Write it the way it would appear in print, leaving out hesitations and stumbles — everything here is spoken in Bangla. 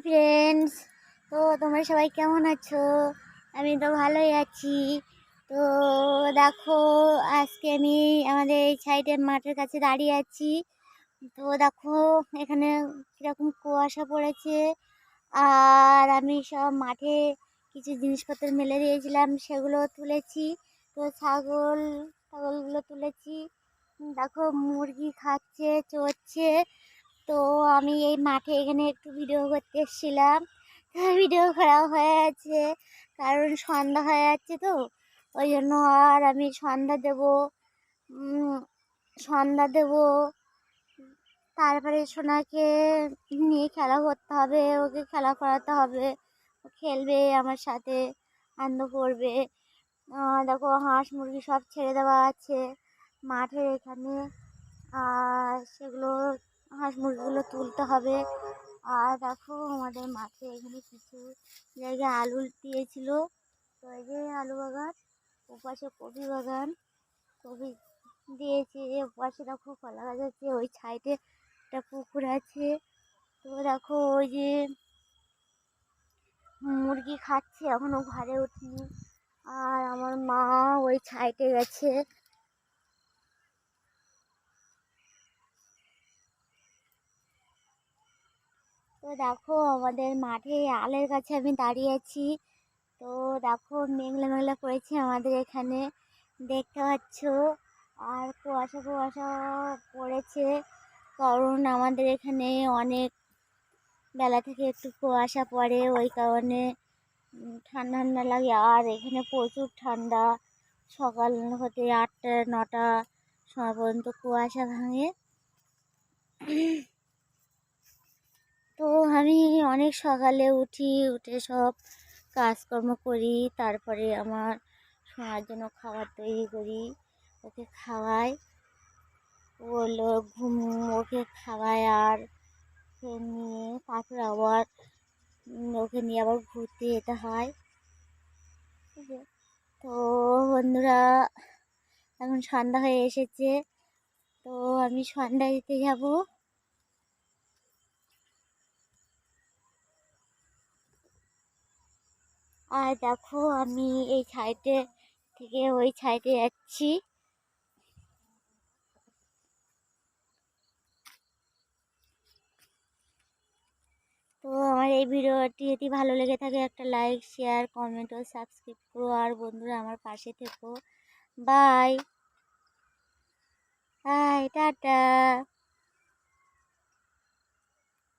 ফ্রেন্ডস, তো তোমরা সবাই কেমন আছো? আমি তো ভালোই আছি। তো দেখো, আজকে আমি আমাদের এই সাইডের মাঠের কাছে দাঁড়িয়ে আছি। তো দেখো এখানে কীরকম কুয়াশা পড়েছে, আর আমি সব মাঠে কিছু জিনিসপত্র মেলে দিয়েছিলাম, সেগুলো তুলেছি। তো ছাগলগুলো তুলেছি। দেখো মুরগি খাচ্ছে, চড়ছে। তো আমি এই মাঠে এখানে একটু ভিডিও করতে এসেছিলাম। ভিডিও করা হয়ে আছে, কারণ সন্ধ্যা হয়ে যাচ্ছে, তো ওই জন্য। আর আমি সন্ধ্যা দেব, তারপরে সোনাকে নিয়ে খেলা করতে হবে, ওকে খেলা করাতে হবে, ও খেলবে আমার সাথে, আনন্দ করবে। দেখো হাঁস মুরগি সব ছেড়ে দেওয়া আছে মাঠের এখানে, আর সেগুলো হাঁস মুরগিগুলো তুলতে হবে। আর দেখো আমাদের মাঠে এখানে কিছু জায়গায় আলু দিয়েছিল, তো এই যে আলু বাগান, ওপাশে কপি বাগান, কপি দিয়েছে। ওপাশে দেখো কলা গাছ আছে, ওই সাইডে একটা পুকুর আছে। তো দেখো ওই যে মুরগি খাচ্ছে, এখনো ঘরে উঠিনি। আর আমার মা ওই সাইডে গেছে। তো দেখো আমাদের মাঠে আলের কাছে আমি দাঁড়িয়ে আছি। তো দেখো মেঘলা মেঘলা করেছে আমাদের এখানে, দেখতে পাচ্ছ। আর কুয়াশা কুয়াশা পড়েছে, কারণ আমাদের এখানে অনেক বেলা থেকে একটু কুয়াশা পড়ে, ওই কারণে ঠান্ডা ঠান্ডা লাগে। আর এখানে প্রচুর ঠান্ডা, সকাল হতে 8টা 9টা সময় পর্যন্ত কুয়াশা ভাঙে। তো আমি অনেক সকালে উঠে সব কাজকর্ম করি, তারপরে আমার সোনার জন্য খাবার তৈরি করি, ওকে খাওয়াই, ওকে খাওয়াই। আর নিয়ে তারপরে আবার ওকে নিয়ে আবার ঘুরতে যেতে হয়। ঠিক আছে, তো বন্ধুরা এখন সন্ধ্যা হয়ে এসেছে, তো আমি সন্ধ্যা দিতে যাব। আর দেখো আমি এই সাইডে থেকে ওই সাইডে যাচ্ছি। তো আমার এই ভিডিওটি যদি ভালো লেগে থাকে, একটা লাইক শেয়ার কমেন্ট ও সাবস্ক্রাইব করো। আর বন্ধুরা আমার পাশে থেকো। Bye bye, tata.